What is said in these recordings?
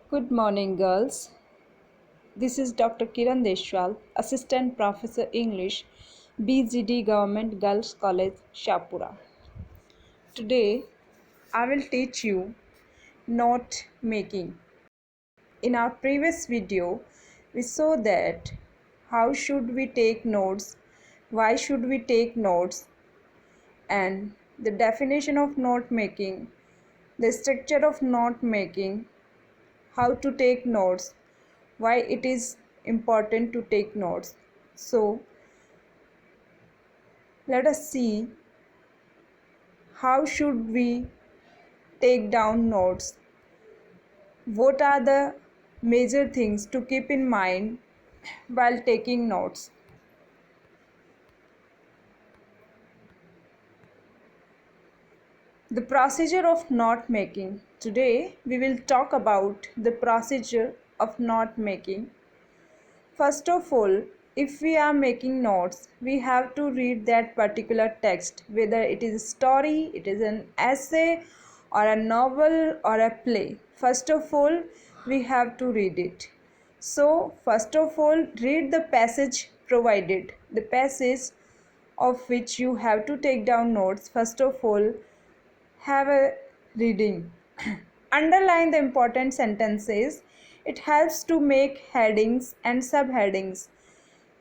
Good morning, girls. This is Dr. Kiran Deshwal, Assistant Professor English, BGD Government Girls College, Shapura. Today, I will teach you note making. In our previous video, we saw that how should we take notes, why should we take notes, and the definition of note making, the structure of note making, how to take notes, why it is important to take notes. So let us see how should we take down notes. What are the major things to keep in mind while taking notes? The procedure of note making. Today we will talk about the procedure of note making. First of all, if we are making notes, we have to read that particular text, whether it is a story, it is an essay, or a novel, or a play. First of all, we have to read it. So, first of all, read the passage provided, the passage of which you have to take down notes. First of all, have a reading. Underline the important sentences. It helps to make headings and subheadings.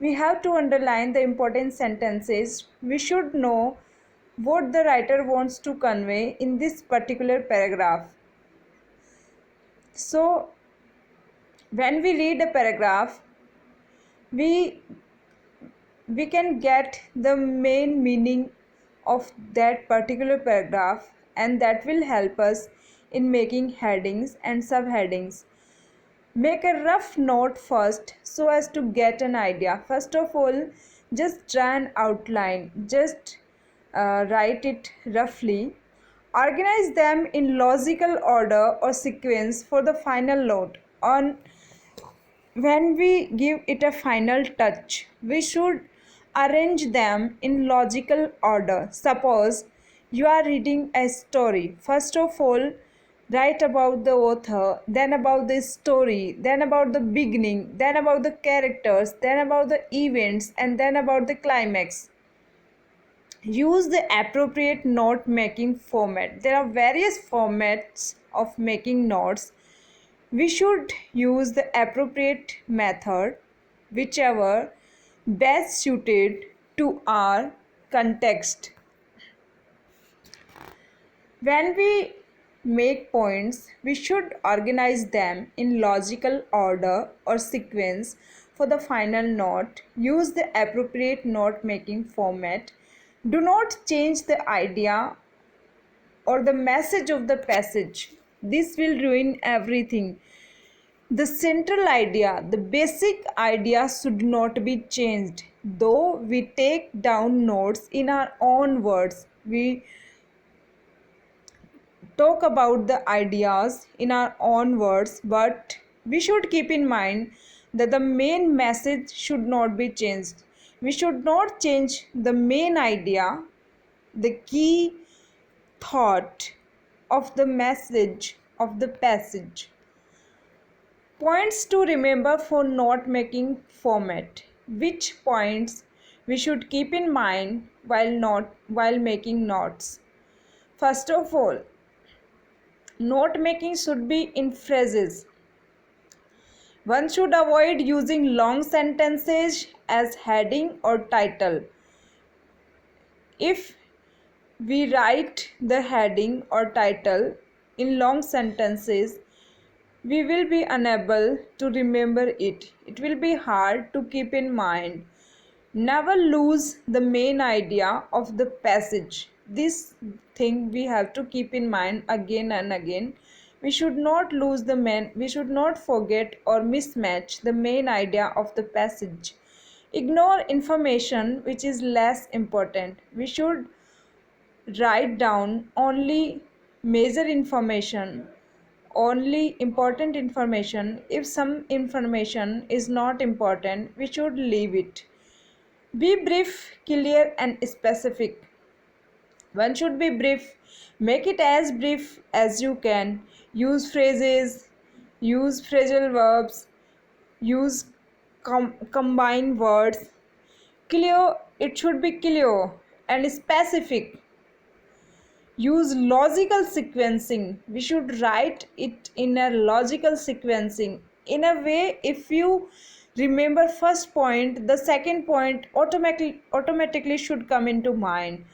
We have to underline the important sentences. We should know what the writer wants to convey in this particular paragraph. So, when we read a paragraph, we can get the main meaning of that particular paragraph, and that will help us in making headings and subheadings. Make a rough note first so as to get an idea. First of all, just draw an outline, just write it roughly. Organize them in logical order or sequence for the final note. On when we give it a final touch, we should arrange them in logical order. Suppose you are reading a story. First of all, write about the author, then about the story, then about the beginning, then about the characters, then about the events, and then about the climax. Use the appropriate note making format. There are various formats of making notes. We should use the appropriate method, whichever best suited to our context. When we make points, we should organize them in logical order or sequence for the final note. Use the appropriate note making format. Do not change the idea or the message of the passage. This will ruin everything. The central idea, the basic idea should not be changed. Though we take down notes in our own words, we talk about the ideas in our own words, but we should keep in mind that the main message should not be changed. We should not change the main idea, the key thought of the message of the passage. Points to remember for note making format. Which points we should keep in mind while making notes? First of all, note making should be in phrases. One should avoid using long sentences as heading or title. If we write the heading or title in long sentences, we will be unable to remember it. It will be hard to keep in mind. Never lose the main idea of the passage. This thing we have to keep in mind again and again. We should not we should not forget or mismatch the main idea of the passage. Ignore information which is less important. We should write down only major information, only important information. If some information is not important, we should leave it. Be brief, clear, and specific. One should be brief. Make it as brief as you can. Use phrases, use phrasal verbs, use combine words. Clear, it should be clear and specific. Use logical sequencing. We should write it in a logical sequencing. In a way, if you remember first point, the second point automatically should come into mind.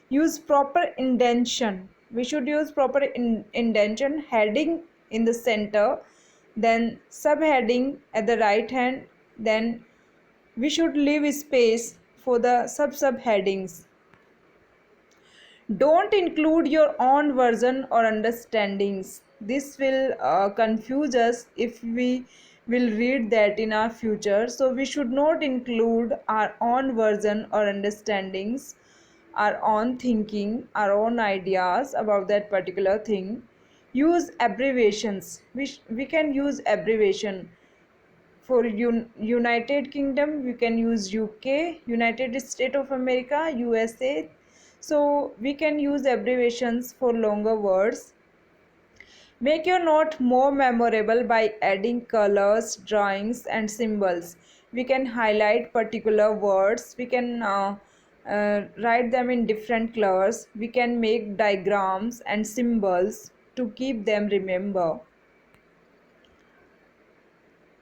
Use proper indentation. We should use proper indentation, heading in the center, then subheading at the right hand, then we should leave space for the subheadings. Don't include your own version or understandings. This will confuse us if we will read that in our future. So we should not include our own version or understandings, our own thinking, our own ideas about that particular thing. Use abbreviations. We can use abbreviation. For United Kingdom, we can use UK, United States of America, USA. So we can use abbreviations for longer words. Make your note more memorable by adding colors, drawings and symbols. We can highlight particular words. We can write them in different colors. We can make diagrams and symbols to keep them remember.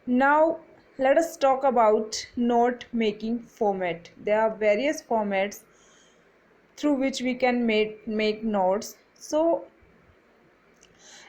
Now let us talk about note making format. There are various formats through which we can make notes. So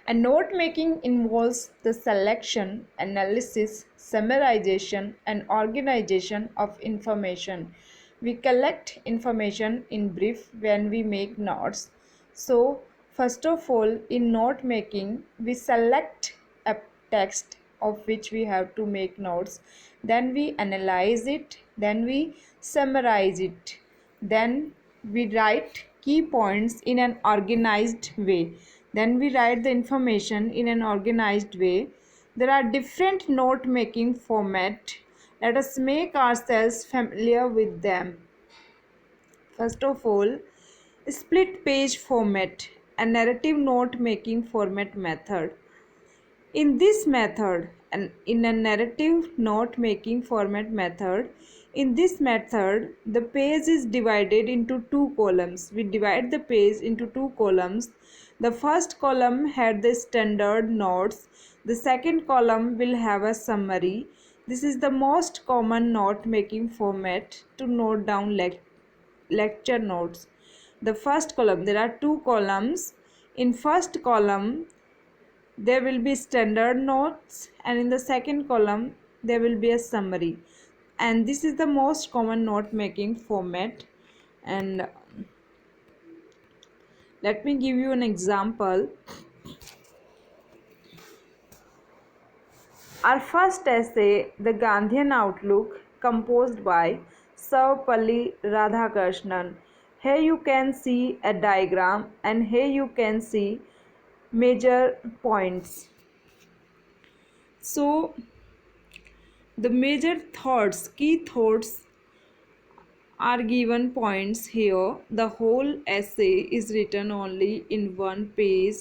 a note making involves the selection, analysis, summarization and organization of information. We collect information in brief when we make notes. So first of all, in note making, we select a text of which we have to make notes, then we analyze it, then we summarize it, then we write key points in an organized way, then we write the information in an organized way. There are different note making format. Let us make ourselves familiar with them. First of all, split page format, a narrative note making format method. In this method, and in a narrative note making format method, in this method the page is divided into two columns. We divide the page into two columns. The first column had the standard notes, the second column will have a summary. This is the most common note making format to note down lecture notes. The first column, there are two columns. In first column there will be standard notes and in the second column there will be a summary, and this is the most common note making format. And let me give you an example. Our first essay, The Gandhian Outlook, composed by Sarvepalli Radhakrishnan. Here you can see a diagram and here you can see major points. So the major thoughts, key thoughts are given points here. The whole essay is written only in one page.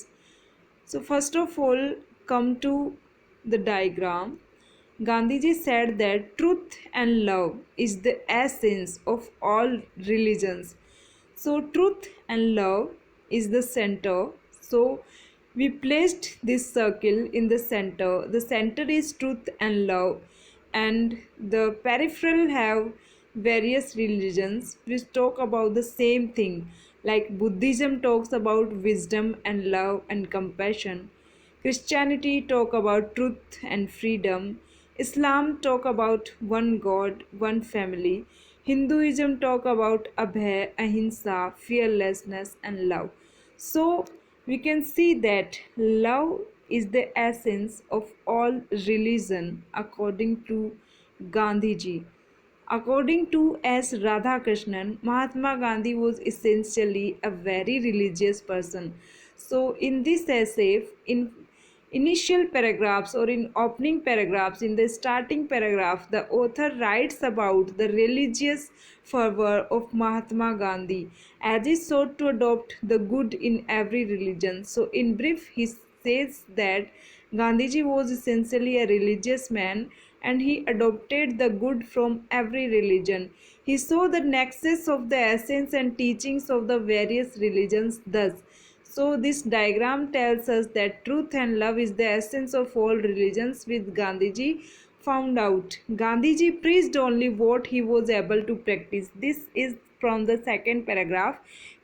So first of all, come to the diagram. Gandhiji said that truth and love is the essence of all religions. So truth and love is the center. So we placed this circle in the center. The center is truth and love, and the peripheral have various religions which talk about the same thing. Like Buddhism talks about wisdom and love and compassion. Christianity talk about truth and freedom. Islam talk about one God, one family. Hinduism talk about abhay, ahimsa, fearlessness and love. So we can see that love is the essence of all religion according to Gandhiji. According to S. Radhakrishnan, Mahatma Gandhi was essentially a very religious person. So in this essay, in initial paragraphs or in opening paragraphs, in the starting paragraph, the author writes about the religious fervor of Mahatma Gandhi as he sought to adopt the good in every religion. So in brief, he says that Gandhiji was essentially a religious man and he adopted the good from every religion. He saw the nexus of the essence and teachings of the various religions thus. So, this diagram tells us that truth and love is the essence of all religions, with Gandhiji found out. Gandhiji preached only what he was able to practice. This is from the second paragraph.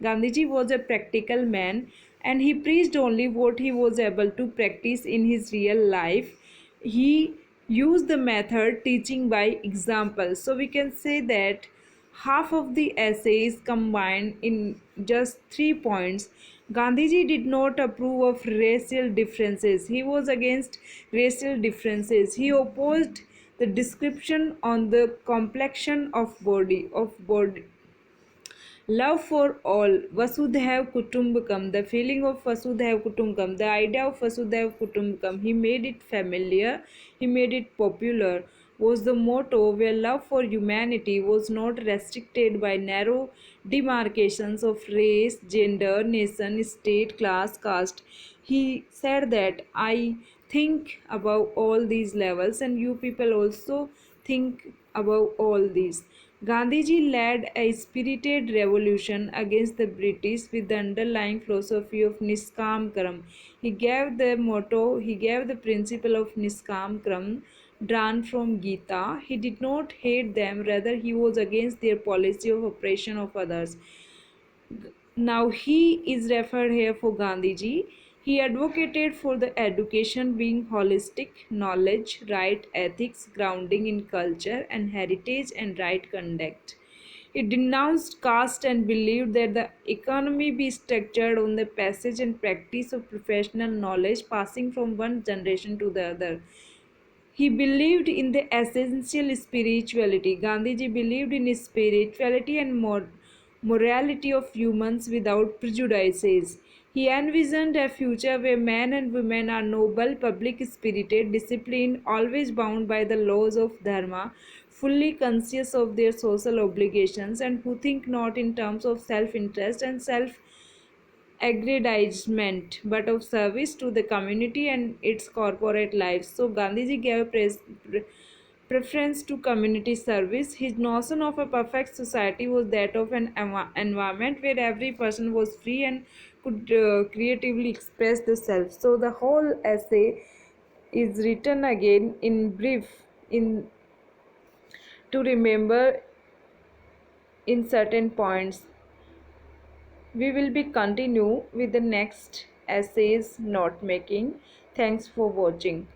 Gandhiji was a practical man and he preached only what he was able to practice in his real life. He used the method teaching by example. So we can say that half of the essay is combined in just 3 points. Gandhiji did not approve of racial differences. He was against racial differences. He opposed the description on the complexion of body. Love for all, Vasudhaiv Kutumbakam, the feeling of Vasudhaiv Kutumbakam, the idea of Vasudhaiv Kutumbakam, he made it familiar, he made it popular, was the motto where love for humanity was not restricted by narrow demarcations of race, gender, nation, state, class, caste. He said that I think above all these levels, and you people also think above all these. Gandhiji led a spirited revolution against the British with the underlying philosophy of Niskam Karam. He gave the motto, he gave the principle of Niskam Karam drawn from Gita. He did not hate them, rather, he was against their policy of oppression of others. Now he is referred here for Gandhiji. He advocated for the education being holistic, knowledge, right ethics, grounding in culture and heritage and right conduct. He denounced caste and believed that the economy be structured on the passage and practice of professional knowledge passing from one generation to the other. He believed in the essential spirituality. Gandhiji believed in spirituality and morality of humans without prejudices. He envisioned a future where men and women are noble, public spirited, disciplined, always bound by the laws of Dharma, fully conscious of their social obligations, and who think not in terms of self interest and self aggrandizement but of service to the community and its corporate life. So Gandhiji gave preference to community service. His notion of a perfect society was that of an environment where every person was free and could creatively express the self. So the whole essay is written again in brief in to remember in certain points. We will be continue with the next essays note making. Thanks for watching.